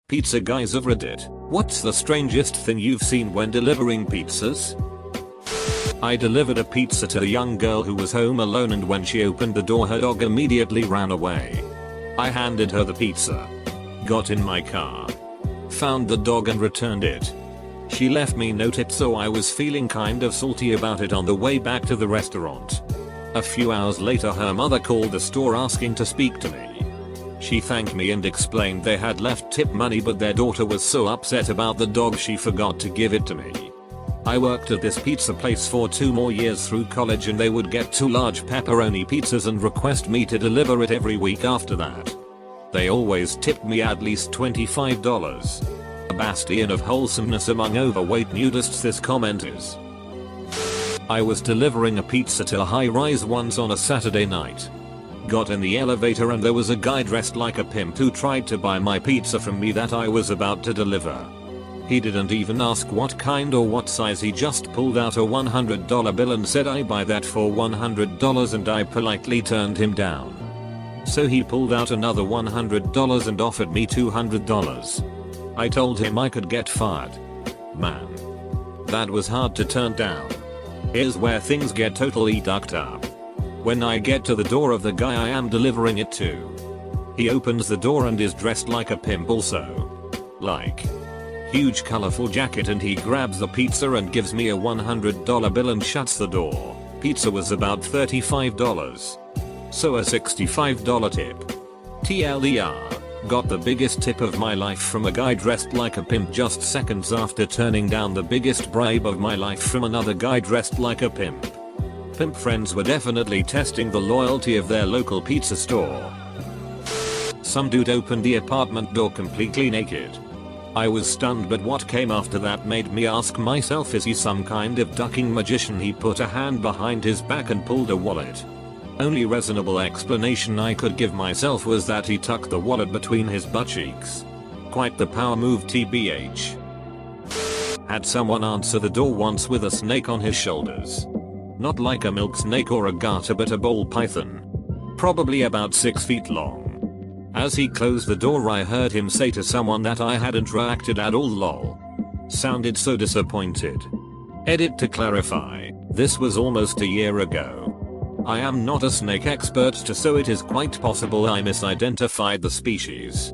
Pizza guys of Reddit, what's the strangest thing you've seen when delivering pizzas? I delivered a pizza to a young girl who was home alone, and when she opened the door her dog immediately ran away. I handed her the pizza, got in my car, found the dog and returned it. She left me no tip, so I was feeling kind of salty about it on the way back to the restaurant. A few hours later her mother called the store asking to speak to me. She thanked me and explained they had left tip money, but their daughter was so upset about the dog she forgot to give it to me. I worked at this pizza place for 2 more years through college, and they would get 2 large pepperoni pizzas and request me to deliver it every week after that. They always tipped me at least $25. A bastion of wholesomeness among overweight nudists this comment is. I was delivering a pizza to a high-rise once on a Saturday night. Got in the elevator and there was a guy dressed like a pimp who tried to buy my pizza from me that I was about to deliver. He didn't even ask what kind or what size, he just pulled out a $100 bill and said, "I buy that for $100," and I politely turned him down. So he pulled out another $100 and offered me $200. I told him I could get fired. Man, that was hard to turn down. Here's where things get totally ducked up. When I get to the door of the guy I am delivering it to, he opens the door and is dressed like a pimp also. Like, huge colorful jacket, and he grabs the pizza and gives me a $100 bill and shuts the door. Pizza was about $35. So a $65 tip. TLDR, got the biggest tip of my life from a guy dressed like a pimp just seconds after turning down the biggest bribe of my life from another guy dressed like a pimp. Pimp friends were definitely testing the loyalty of their local pizza store. Some dude opened the apartment door completely naked. I was stunned, but what came after that made me ask myself, is he some kind of ducking magician? He put a hand behind his back and pulled a wallet. Only reasonable explanation I could give myself was that he tucked the wallet between his butt cheeks. Quite the power move TBH. Had someone answer the door once with a snake on his shoulders. Not like a milk snake or a garter, but a ball python. Probably about 6 feet long. As he closed the door I heard him say to someone that I hadn't reacted at all, lol. Sounded so disappointed. Edit to clarify, this was almost a year ago. I am not a snake expert, so it is quite possible I misidentified the species.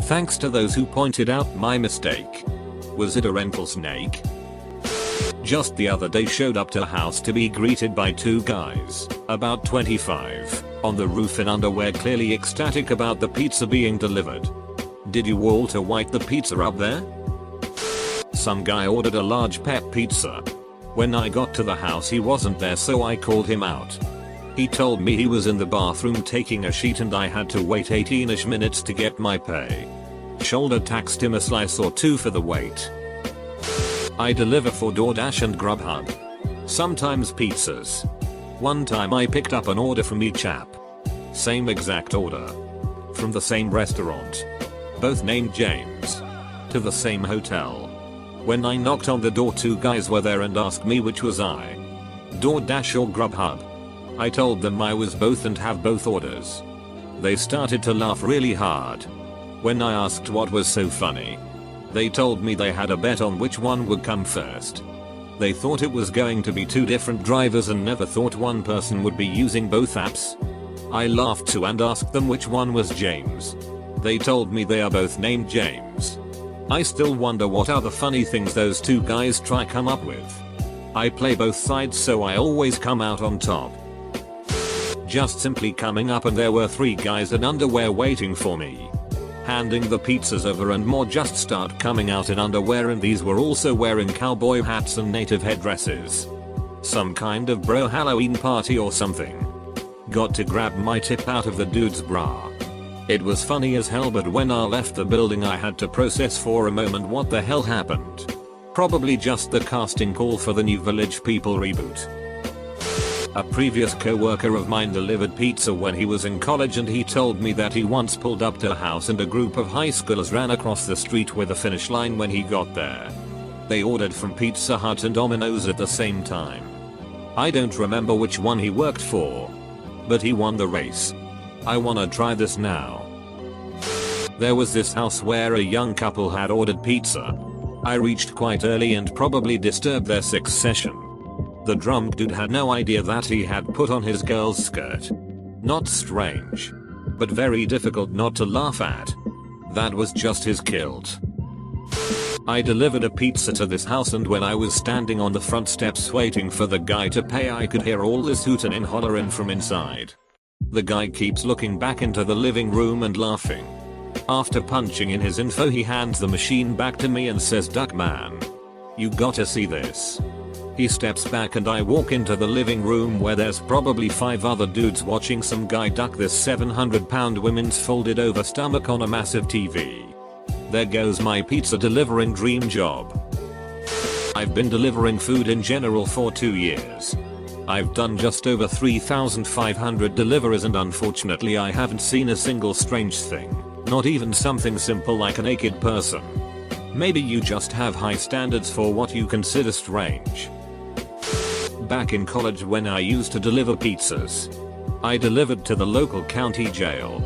Thanks to those who pointed out my mistake. Was it a rental snake? Just the other day showed up to a house to be greeted by 2 guys, about 25, on the roof in underwear, clearly ecstatic about the pizza being delivered. Did you Walter White the pizza up there? Some guy ordered a large pep pizza. When I got to the house he wasn't there, so I called him out. He told me he was in the bathroom taking a shit and I had to wait 18ish minutes to get my pay. Shoulder taxed him a slice or 2 for the wait. I deliver for DoorDash and Grubhub. Sometimes pizzas. One time I picked up an order from each app. Same exact order. From the same restaurant. Both named James. To the same hotel. When I knocked on the door 2 guys were there and asked me which was I. DoorDash or Grubhub. I told them I was both and have both orders. They started to laugh really hard. When I asked what was so funny, they told me they had a bet on which one would come first. They thought it was going to be 2 different drivers and never thought one person would be using both apps. I laughed too and asked them which one was James. They told me they are both named James. I still wonder what other funny things those 2 guys try come up with. I play both sides, so I always come out on top. Just simply coming up and there were 3 guys in underwear waiting for me. Handing the pizzas over and more just start coming out in underwear, and these were also wearing cowboy hats and native headdresses. Some kind of bro Halloween party or something. Got to grab my tip out of the dude's bra. It was funny as hell, but when I left the building I had to process for a moment what the hell happened. Probably just the casting call for the new Village People reboot. A previous co-worker of mine delivered pizza when he was in college, and he told me that he once pulled up to a house and a group of high schoolers ran across the street with a finish line when he got there. They ordered from Pizza Hut and Domino's at the same time. I don't remember which one he worked for, but he won the race. I wanna try this now. There was this house where a young couple had ordered pizza. I reached quite early and probably disturbed their sixth session. The drunk dude had no idea that he had put on his girl's skirt. Not strange, but very difficult not to laugh at. That was just his kilt. I delivered a pizza to this house, and when I was standing on the front steps waiting for the guy to pay, I could hear all this hootin' and hollerin' from inside. The guy keeps looking back into the living room and laughing. After punching in his info, he hands the machine back to me and says, "Duck man, you gotta see this." He steps back and I walk into the living room where there's probably 5 other dudes watching some guy duck this 700-pound woman's folded over stomach on a massive TV. There goes my pizza delivering dream job. I've been delivering food in general for 2 years. I've done just over 3,500 deliveries, and unfortunately I haven't seen a single strange thing. Not even something simple like a naked person. Maybe you just have high standards for what you consider strange. Back in college when I used to deliver pizzas, I delivered to the local county jail.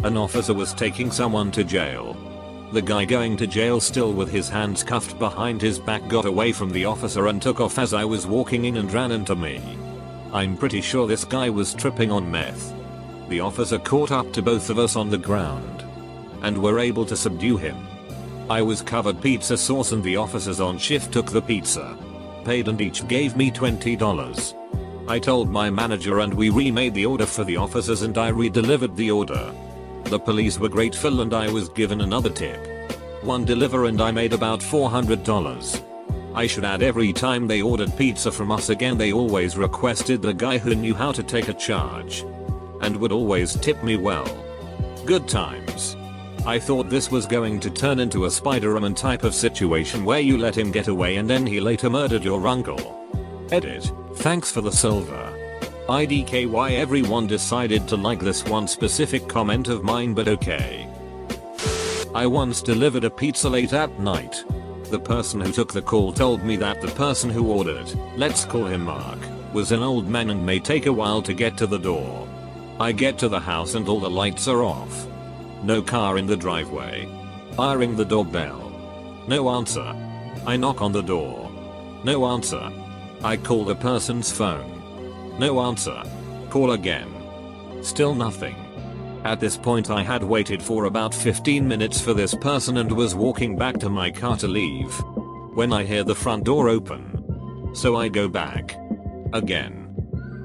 An officer was taking someone to jail. The guy going to jail, still with his hands cuffed behind his back, got away from the officer and took off as I was walking in and ran into me. I'm pretty sure this guy was tripping on meth. The officer caught up to both of us on the ground and were able to subdue him. I was covered pizza sauce and the officers on shift took the pizza, paid, and each gave me $20. I told my manager and we remade the order for the officers and I re-delivered the order. The police were grateful and I was given another tip. One deliver and I made about $400. I should add, every time they ordered pizza from us again they always requested the guy who knew how to take a charge and would always tip me well. Good times. I thought this was going to turn into a Spider-Man type of situation where you let him get away and then he later murdered your uncle. Edit. Thanks for the silver. IDKY, everyone decided to like this one specific comment of mine, but okay. I once delivered a pizza late at night. The person who took the call told me that the person who ordered, let's call him Mark, was an old man and may take a while to get to the door. I get to the house and all the lights are off. No car in the driveway. I ring the doorbell. No answer. I knock on the door. No answer. I call the person's phone. No answer. Call again. Still nothing. At this point I had waited for about 15 minutes for this person and was walking back to my car to leave when I hear the front door open. So I go back. Again.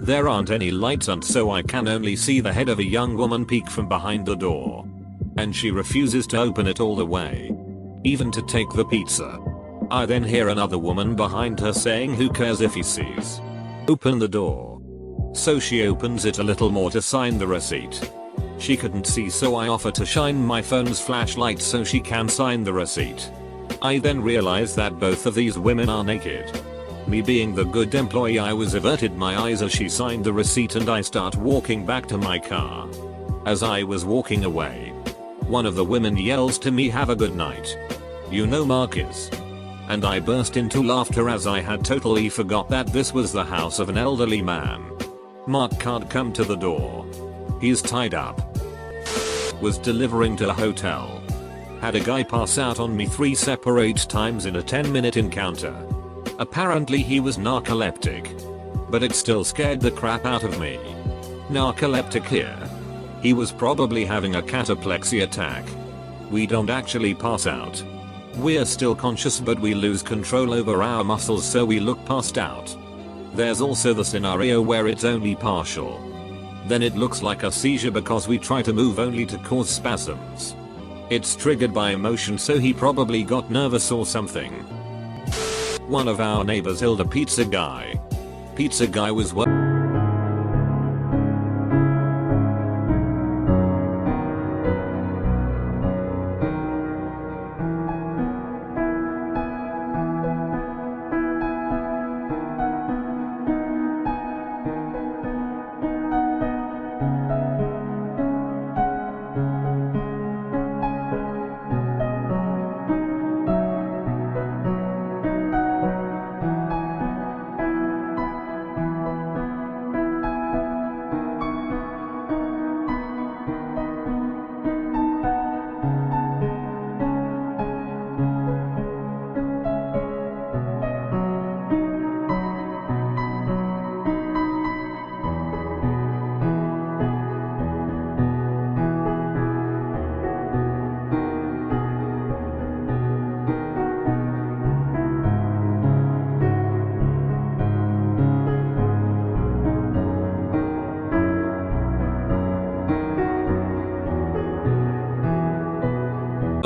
There aren't any lights and so I can only see the head of a young woman peek from behind the door. And she refuses to open it all the way. Even to take the pizza. I then hear another woman behind her saying, "Who cares if he sees? Open the door." So she opens it a little more to sign the receipt. She couldn't see, so I offer to shine my phone's flashlight so she can sign the receipt. I then realize that both of these women are naked. Me being the good employee, I was averted my eyes as she signed the receipt and I start walking back to my car. As I was walking away, one of the women yells to me, "Have a good night. You know Mark is." And I burst into laughter as I had totally forgot that this was the house of an elderly man. Mark can't come to the door. He's tied up. Was delivering to a hotel. Had a guy pass out on me 3 separate times in a 10-minute encounter. Apparently he was narcoleptic. But it still scared the crap out of me. Narcoleptic here. He was probably having a cataplexy attack. We don't actually pass out. We're still conscious but we lose control over our muscles so we look passed out. There's also the scenario where it's only partial. Then it looks like a seizure because we try to move only to cause spasms. It's triggered by emotion, so he probably got nervous or something. One of our neighbors killed a pizza guy. Pizza guy was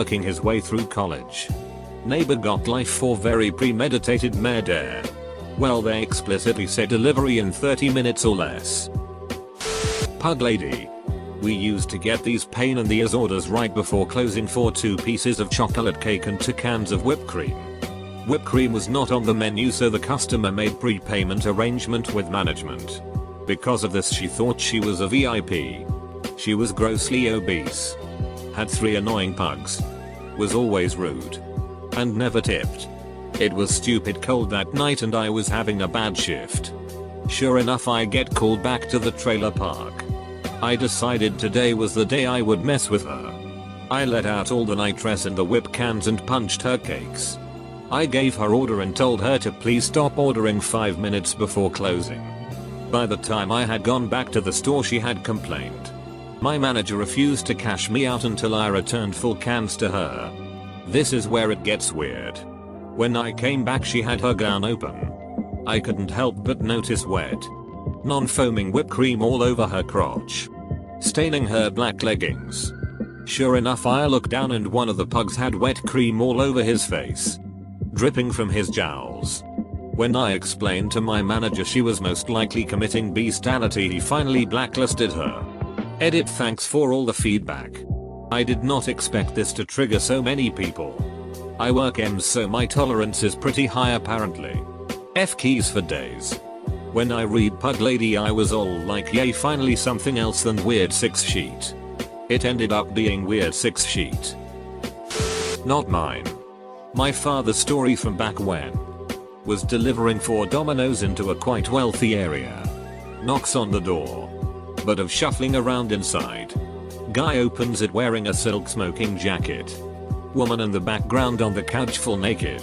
working his way through college. Neighbor got life for very premeditated murder. Well, they explicitly said delivery in 30 minutes or less. Pug lady. We used to get these pain in the ass orders right before closing for 2 pieces of chocolate cake and 2 cans of whipped cream. Whipped cream was not on the menu, so the customer made prepayment arrangement with management. Because of this, she thought she was a VIP. She was grossly obese, had 3 annoying pugs, was always rude, and never tipped. It was stupid cold that night and I was having a bad shift. Sure enough, I get called back to the trailer park. I decided today was the day I would mess with her. I let out all the nitrous in the whip cans and punched her cakes. I gave her order and told her to please stop ordering 5 minutes before closing. By the time I had gone back to the store, she had complained. My manager refused to cash me out until I returned full cans to her. This is where it gets weird. When I came back, she had her gown open. I couldn't help but notice wet, non-foaming whipped cream all over her crotch, staining her black leggings. Sure enough, I looked down and one of the pugs had wet cream all over his face, dripping from his jowls. When I explained to my manager she was most likely committing bestiality, he finally blacklisted her. Edit. Thanks for all the feedback. I did not expect this to trigger so many people. I work EMS, so my tolerance is pretty high apparently. F keys for days. When I read Pug Lady, I was all like, yay, finally something else than weird 6 sheet. It ended up being weird 6 sheet. Not mine. My father's story from back when. Was delivering 4 Domino's into a quite wealthy area. Knocks on the door. But of shuffling around inside. Guy opens it wearing a silk smoking jacket. Woman in the background on the couch full naked.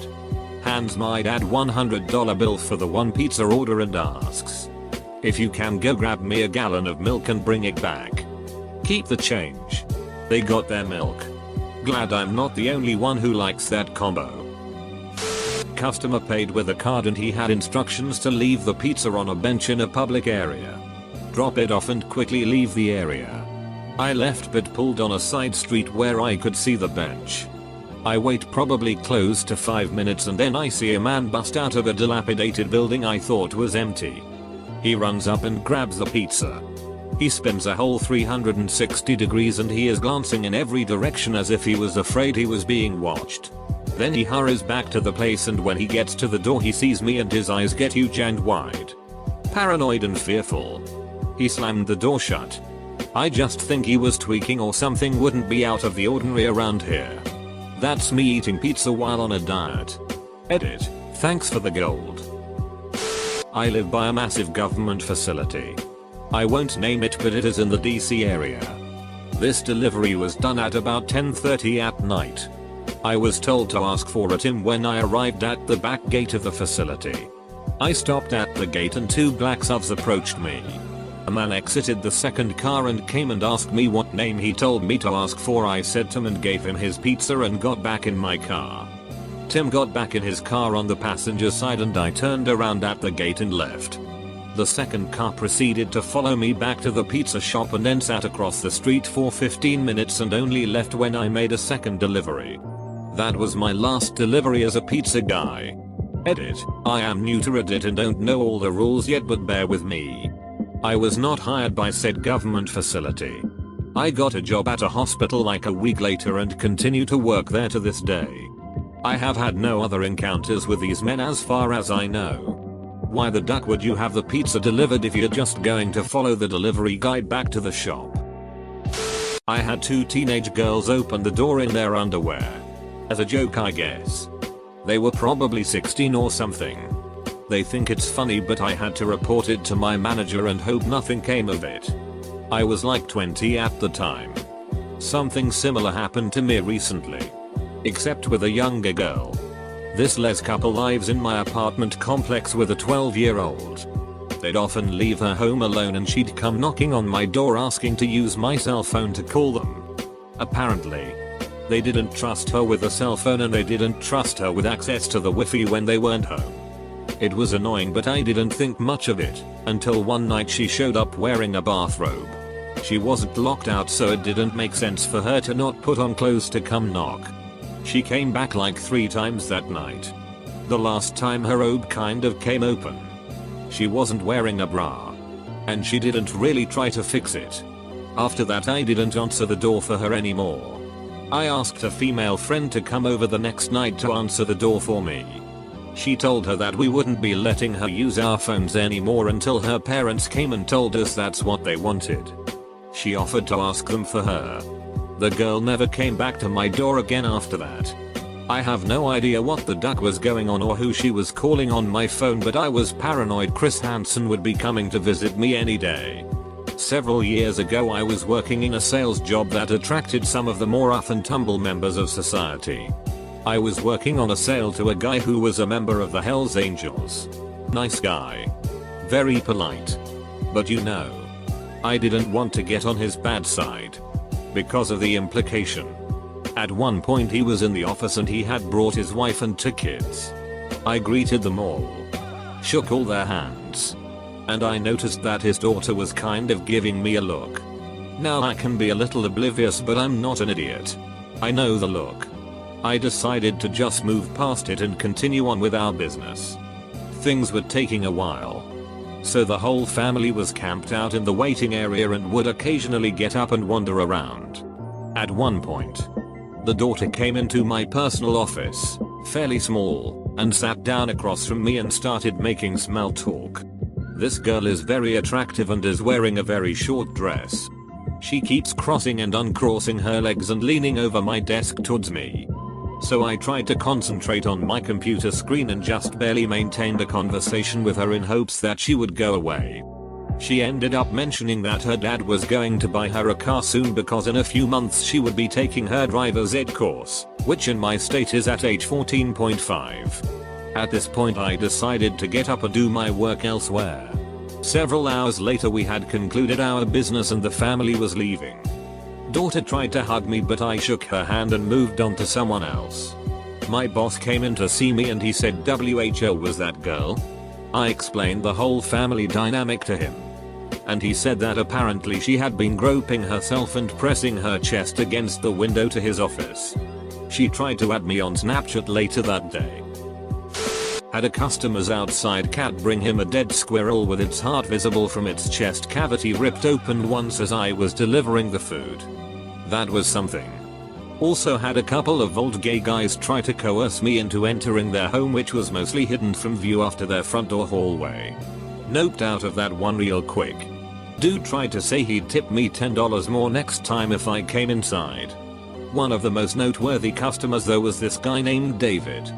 Hands my dad $100 bill for the 1 pizza order and asks if you can go grab me a gallon of milk and bring it back. Keep the change. They got their milk. Glad I'm not the only one who likes that combo. Customer paid with a card and he had instructions to leave the pizza on a bench in a public area. Drop it off and quickly leave the area. I left but pulled on a side street where I could see the bench. I wait probably close to 5 minutes and then I see a man bust out of a dilapidated building I thought was empty. He runs up and grabs the pizza. He spins a whole 360 degrees and he is glancing in every direction as if he was afraid he was being watched. Then he hurries back to the place and when he gets to the door he sees me and his eyes get huge and wide. Paranoid and fearful. He slammed the door shut. I just think he was tweaking or something wouldn't be out of the ordinary around here. That's me eating pizza while on a diet. Edit. Thanks for the gold. I live by a massive government facility. I won't name it, but it is in the DC area. This delivery was done at about 10:30 at night. I was told to ask for it when I arrived at the back gate of the facility. I stopped at the gate and 2 black subs approached me. A man exited the second car and came and asked me what name he told me to ask for. I said Tim and gave him his pizza and got back in my car. Tim got back in his car on the passenger side and I turned around at the gate and left. The second car proceeded to follow me back to the pizza shop and then sat across the street for 15 minutes and only left when I made a second delivery. That was my last delivery as a pizza guy. Edit. I am new to Reddit and don't know all the rules yet, but bear with me. I was not hired by said government facility. I got a job at a hospital like a week later and continue to work there to this day. I have had no other encounters with these men as far as I know. Why the duck would you have the pizza delivered if you're just going to follow the delivery guide back to the shop? I had 2 teenage girls open the door in their underwear. As a joke, I guess. They were probably 16 or something. They think it's funny, but I had to report it to my manager and hope nothing came of it. I was like 20 at the time. Something similar happened to me recently. Except with a younger girl. This les couple lives in my apartment complex with a 12-year-old. They'd often leave her home alone and she'd come knocking on my door asking to use my cell phone to call them. Apparently, they didn't trust her with a cell phone and they didn't trust her with access to the Wi-Fi when they weren't home. It was annoying, but I didn't think much of it until one night she showed up wearing a bathrobe. She wasn't locked out, so it didn't make sense for her to not put on clothes to come knock. She came back like 3 times that night. The last time her robe kind of came open. She wasn't wearing a bra. And she didn't really try to fix it. After that I didn't answer the door for her anymore. I asked a female friend to come over the next night to answer the door for me. She told her that we wouldn't be letting her use our phones anymore until her parents came and told us that's what they wanted. She offered to ask them for her. The girl never came back to my door again after that. I have no idea what the duck was going on or who she was calling on my phone, but I was paranoid Chris Hansen would be coming to visit me any day. Several years ago I was working in a sales job that attracted some of the more rough and tumble members of society. I was working on a sale to a guy who was a member of the Hells Angels. Nice guy. Very polite. But you know, I didn't want to get on his bad side. Because of the implication. At one point he was in the office and he had brought his wife and 2 kids. I greeted them all. Shook all their hands. And I noticed that his daughter was kind of giving me a look. Now I can be a little oblivious, but I'm not an idiot. I know the look. I decided to just move past it and continue on with our business. Things were taking a while. So the whole family was camped out in the waiting area and would occasionally get up and wander around. At one point, the daughter came into my personal office, fairly small, and sat down across from me and started making small talk. This girl is very attractive and is wearing a very short dress. She keeps crossing and uncrossing her legs and leaning over my desk towards me. So I tried to concentrate on my computer screen and just barely maintained a conversation with her in hopes that she would go away. She ended up mentioning that her dad was going to buy her a car soon because in a few months she would be taking her driver's ed course, which in my state is at age 14.5. At this point I decided to get up and do my work elsewhere. Several hours later we had concluded our business and the family was leaving. Daughter tried to hug me, but I shook her hand and moved on to someone else. My boss came in to see me and he said, "WHL, was that girl?" I explained the whole family dynamic to him. And he said that apparently she had been groping herself and pressing her chest against the window to his office. She tried to add me on Snapchat later that day. Had a customer's outside cat bring him a dead squirrel with its heart visible from its chest cavity ripped open once as I was delivering the food. That was something. Also had a couple of old gay guys try to coerce me into entering their home, which was mostly hidden from view after their front door hallway. Noped out of that one real quick. Dude tried to say he'd tip me $10 more next time if I came inside. One of the most noteworthy customers though was this guy named David.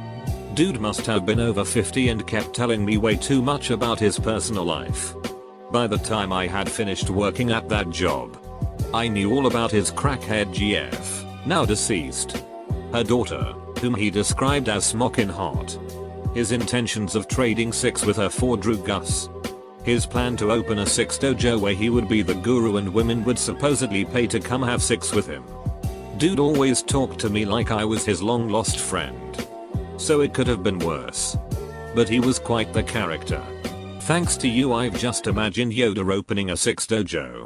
Dude must have been over 50 and kept telling me way too much about his personal life. By the time I had finished working at that job, I knew all about his crackhead GF, now deceased. Her daughter, whom he described as smokin' hot. His intentions of trading sex with her for Drew Gus. His plan to open a sex dojo where he would be the guru and women would supposedly pay to come have sex with him. Dude always talked to me like I was his long lost friend. So it could have been worse. But he was quite the character. Thanks to you I've just imagined Yoda opening a sex dojo.